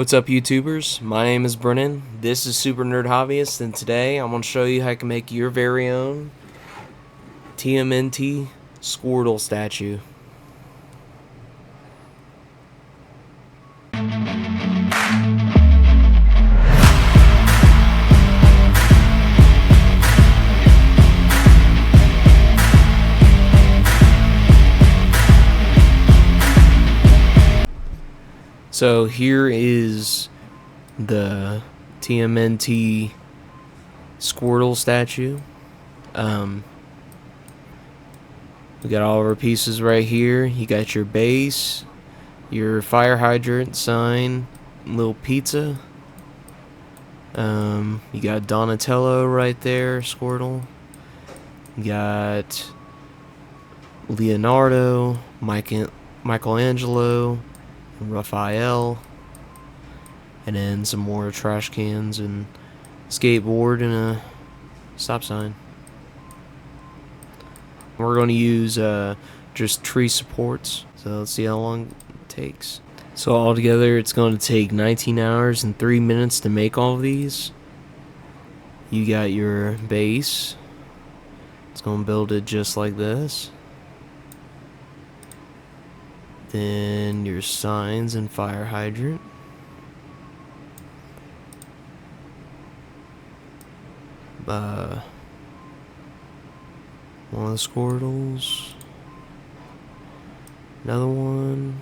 What's up, YouTubers? My name is Brennan. This is Super Nerd Hobbyist, and today I'm going to show you how you can make your very own TMNT Squirtle statue. So here is the TMNT Squirtle statue. We got all of our pieces right here. You got your base, your fire hydrant sign, little pizza. You got Donatello right there, Squirtle. You got Leonardo, Michelangelo, Raphael, and then some more trash cans and skateboard and a stop sign. We're going to use just tree supports, so let's see how long it takes. So altogether it's going to take 19 hours and 3 minutes to make all of these. You got your base. It's going to build it just like this. Then your signs and fire hydrant. One of the Squirtles. Another one.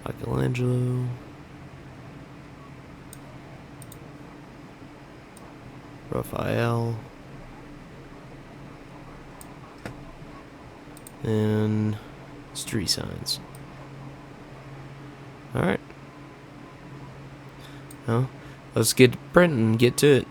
Michelangelo. Raphael. And street signs. Alright. Well, let's get printing and get to it.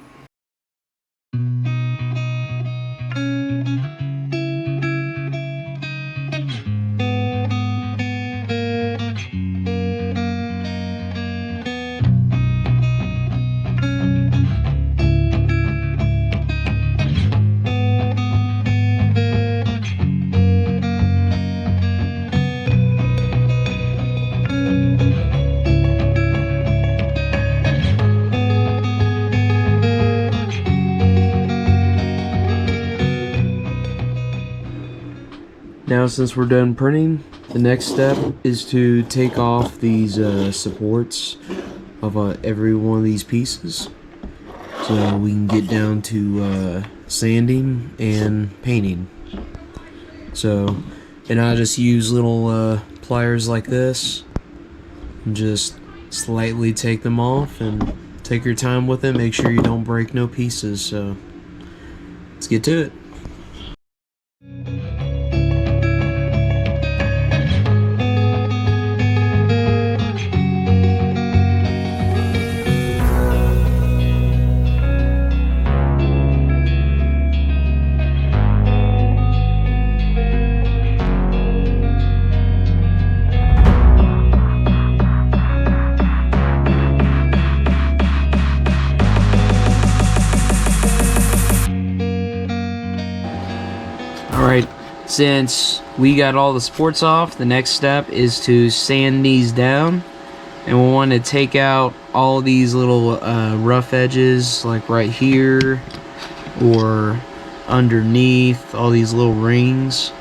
Now, since we're done printing, the next step is to take off these supports of every one of these pieces, so we can get down to sanding and painting. So, and I just use little pliers like this, and just slightly take them off, and take your time with it. Make sure you don't break no pieces. So, let's get to it. Alright, since we got all the supports off, the next step is to sand these down, and we'll want to take out all these little rough edges, like right here or underneath, all these little rings,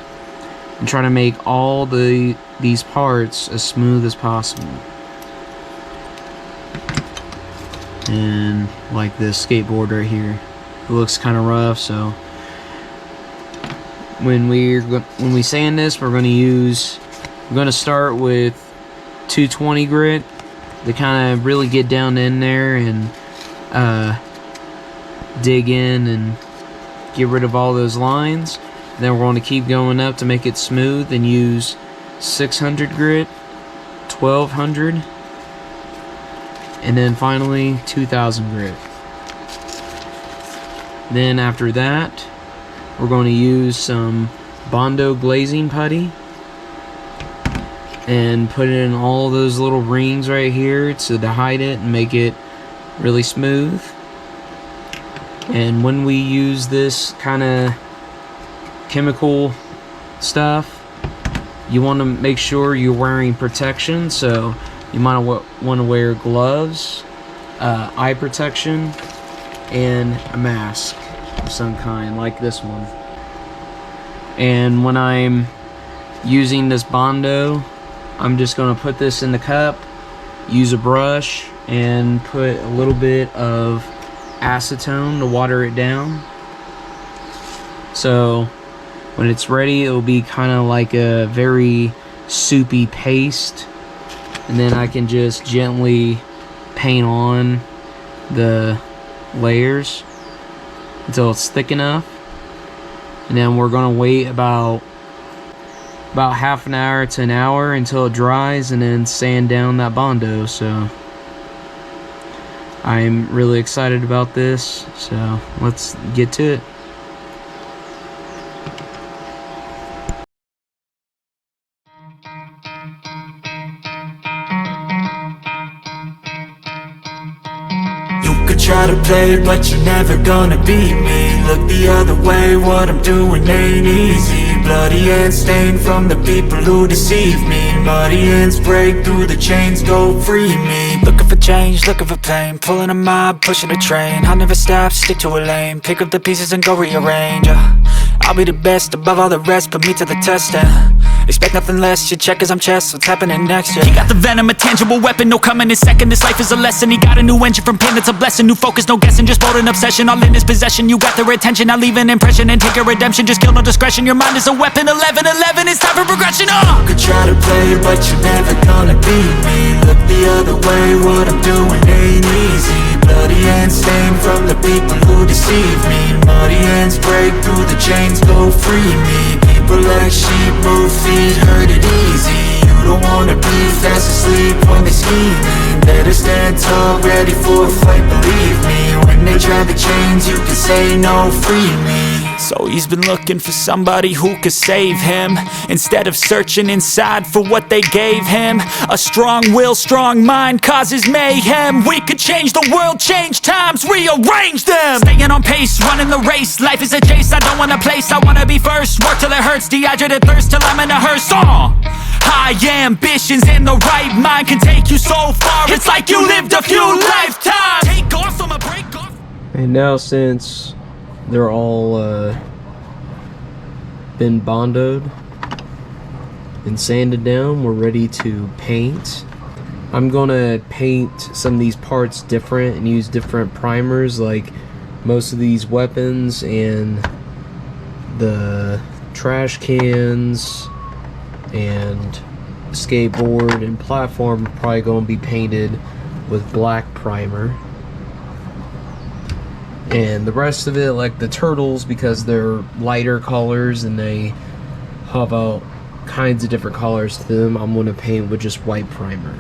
and try to make all these parts as smooth as possible. And like this skateboard right here, it looks kind of rough, so when we sand this, we're going to start with 220 grit to kind of really get down in there and dig in and get rid of all those lines. Then we're going to keep going up to make it smooth and use 600 grit, 1200, and then finally 2000 grit. Then after that, we're going to use some Bondo glazing putty and put it in all those little rings right here to hide it and make it really smooth. And when we use this kind of chemical stuff, you want to make sure you're wearing protection, so you might want to wear gloves, eye protection, and a mask of some kind, like this one. And when I'm using this Bondo, I'm just going to put this in the cup, use a brush, and put a little bit of acetone to water it down. So when it's ready, it'll be kind of like a very soupy paste, and then I can just gently paint on the layers until it's thick enough. And then we're gonna wait about half an hour to an hour until it dries, and then sand down that Bondo. So I'm really excited about this, so let's get to it. Try to play, but you're never gonna beat me. Look the other way, what I'm doing ain't easy. Bloody hands stained from the people who deceive me. Muddy hands break through the chains, go free me. Looking for change, looking for pain. Pulling a mob, pushing a train. I'll never stop, stick to a lane. Pick up the pieces and go rearrange. I'll be the best above all the rest, put me to the test and expect nothing less, you check as I'm chess, what's happening next, yeah. He got the venom, a tangible weapon, no coming in second. This life is a lesson, he got a new engine from pain, that's a blessing. New focus, no guessing, just bold and obsession. All in his possession, you got their attention. I'll leave an impression and take a redemption. Just kill, no discretion, your mind is a weapon. 11-11, it's time for progression, You could try to play, but you're never gonna beat me. Look the other way, what I'm doing ain't easy. Bloody hands stained from the people who deceive me. Muddy hands break through the chains, go free me. People like sheep move feet, hurt it easy. You don't wanna be fast asleep when they scheming. Better stand tall, ready for a fight, believe me. When they try the chains, you can say no, free me. So he's been looking for somebody who could save him, instead of searching inside for what they gave him. A strong will, strong mind causes mayhem. We could change the world, change times, rearrange them. Staying on pace, running the race. Life is a chase, I don't want a place, I wanna be first. Work till it hurts, dehydrated thirst till I'm in a hearse. High ambitions in the right mind can take you so far. It's like you lived a few lifetimes. Take off from a break off. And now, since they're all been bondoed and sanded down, we're ready to paint. I'm gonna paint some of these parts different and use different primers, like most of these weapons and the trash cans and skateboard and platform probably gonna be painted with black primer. And the rest of it, like the turtles, because they're lighter colors and they have all kinds of different colors to them, I'm going to paint with just white primer.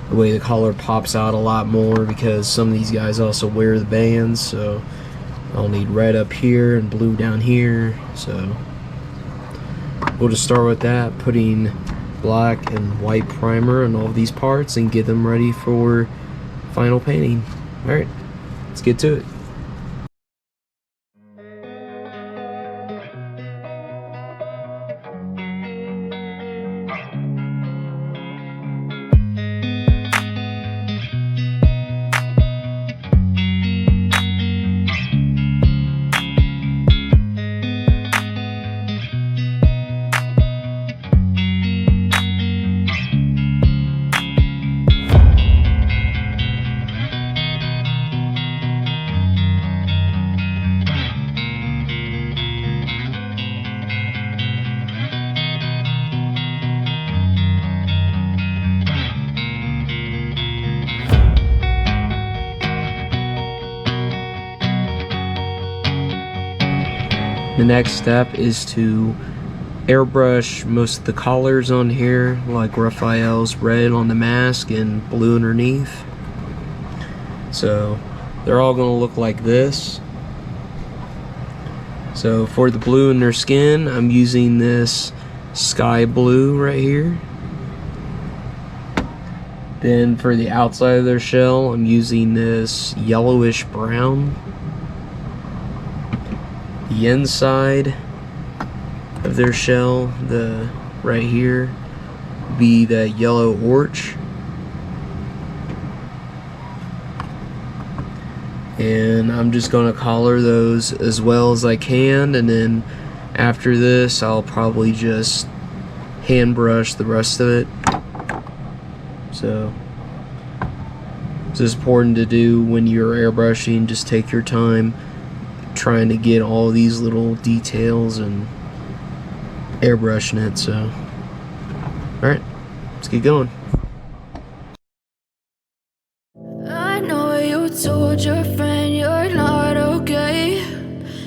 The way the color pops out a lot more, because some of these guys also wear the bands, so I'll need red up here and blue down here. So we'll just start with that, putting black and white primer on all of these parts and get them ready for final painting. Alright, let's get to it. The next step is to airbrush most of the collars on here, like Raphael's red on the mask and blue underneath. So they're all going to look like this. So for the blue in their skin, I'm using this sky blue right here. Then for the outside of their shell, I'm using this yellowish brown. The inside, of their shell, the right here, be that yellow orch. And I'm just gonna collar those as well as I can, and then after this I'll probably just hand brush the rest of it. So it's just important to do when you're airbrushing. Just take your time trying to get all these little details and airbrushing it. So alright, let's get going. I know you told your friend you're not okay,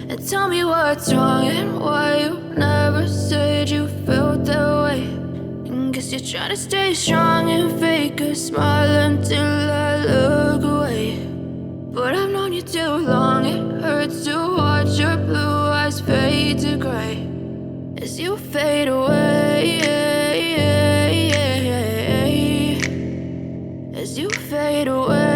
and tell me what's wrong and why you never said you felt that way. And guess you're trying to stay strong and fake a smile until I look away. But I've known you too long, it hurts to watch your blue eyes fade to gray as you fade away, as you fade away.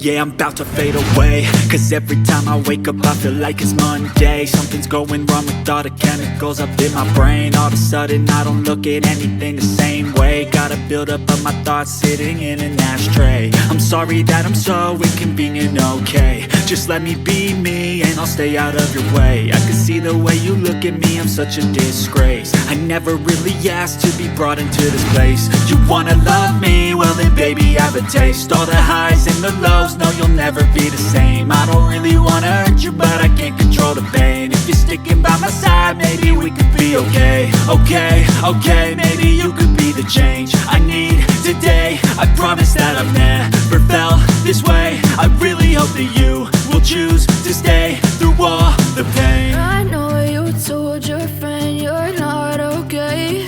Yeah, I'm about to fade away, cause every time I wake up I feel like it's Monday. Something's going wrong with all the chemicals up in my brain. All of a sudden I don't look at anything the same way. Got a buildup of my thoughts sitting in an ashtray. I'm sorry that I'm so inconvenient, okay. Just let me be me and I'll stay out of your way. I can see the way you look at me, I'm such a disgrace. I never really asked to be brought into this place. You wanna love me? Well then baby have a taste. All the highs and the lows, no you'll never be the same. I don't really wanna hurt you but I can't control the pain. If you're sticking by my side maybe we could be okay. Okay, maybe you could be the change I need today. I promise that I've never felt this way. I really hope that you will choose to stay through all the pain. I know you told your friend you're not okay,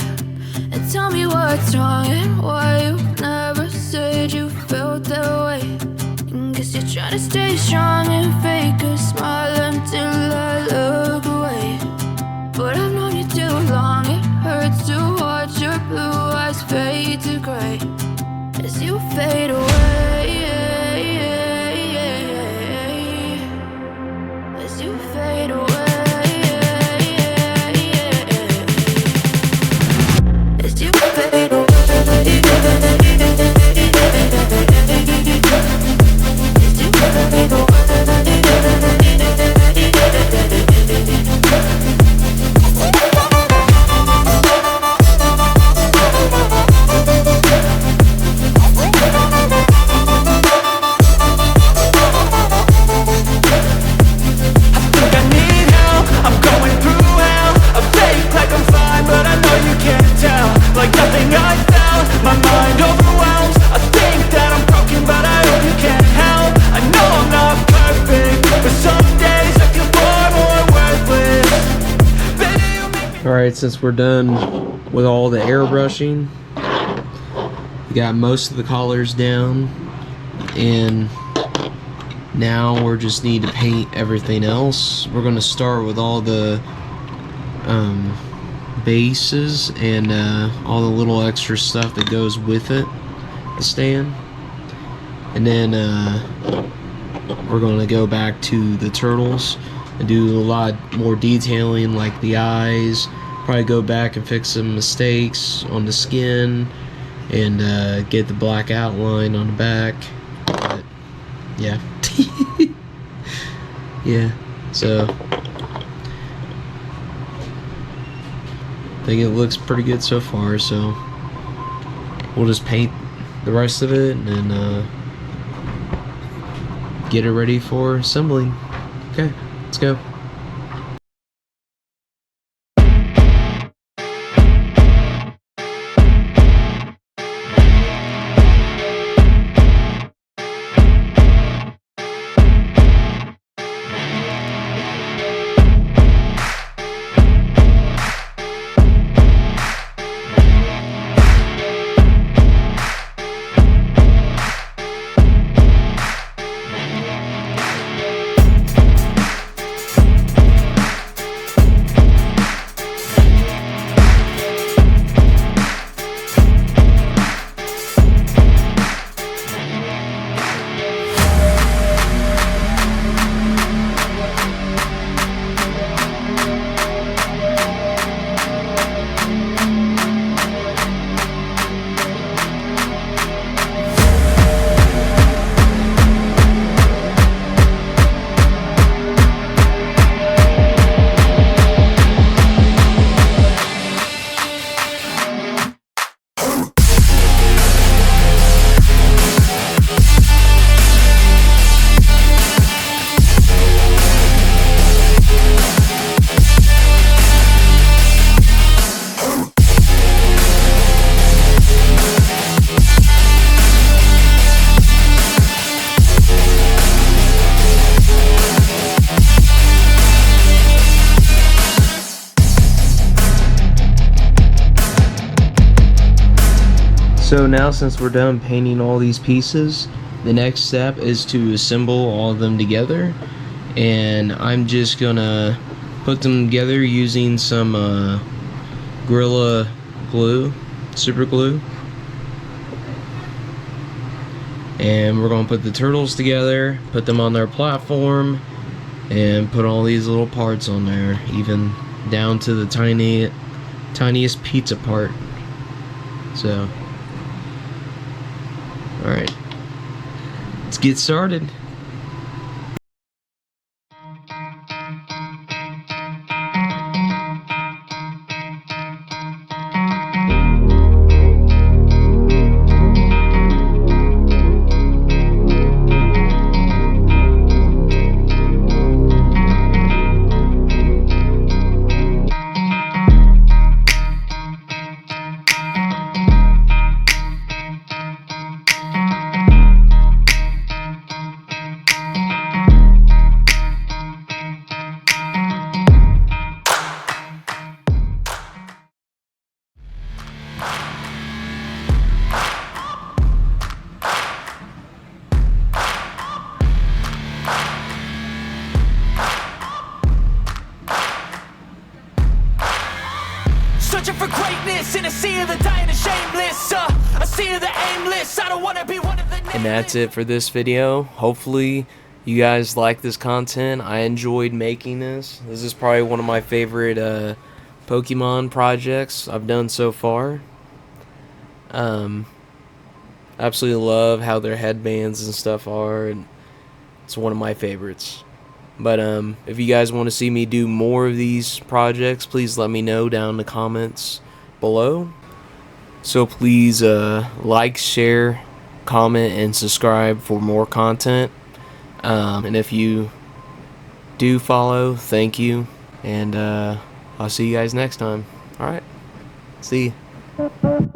and tell me what's wrong and why you never said you felt that way. And guess you're trying to stay strong and fake a smile until I look away. But I've known you too long, it hurts to watch your blue eyes fade to gray as you fade away, as you fade away, as you fade away. Alright, since we're done with all the airbrushing, we got most of the collars down, and now we just need to paint everything else. We're going to start with all the bases and all the little extra stuff that goes with it, the stand, and then we're going to go back to the turtles and do a lot more detailing, like the eyes. Probably go back and fix some mistakes on the skin and get the black outline on the back. But yeah. Yeah, so I think it looks pretty good so far, so we'll just paint the rest of it and get it ready for assembling. Okay, let's go. So now, since we're done painting all these pieces, the next step is to assemble all of them together, and I'm just gonna put them together using some Gorilla Glue, super glue, and we're gonna put the turtles together, put them on their platform, and put all these little parts on there, even down to the tiniest pizza part. So, alright, let's get started. Searching for greatness in a sea of the dying and shameless, a sea of the aimless. I don't want to be one of the nameless. And that's it for this video. Hopefully you guys like this content. I enjoyed making this. This is probably one of my favorite Pokemon projects I've done so far. Absolutely love how their headbands and stuff are, and it's one of my favorites. But if you guys want to see me do more of these projects, please let me know down in the comments below. So please like, share, comment, and subscribe for more content. And if you do follow, thank you. And I'll see you guys next time. Alright, see you.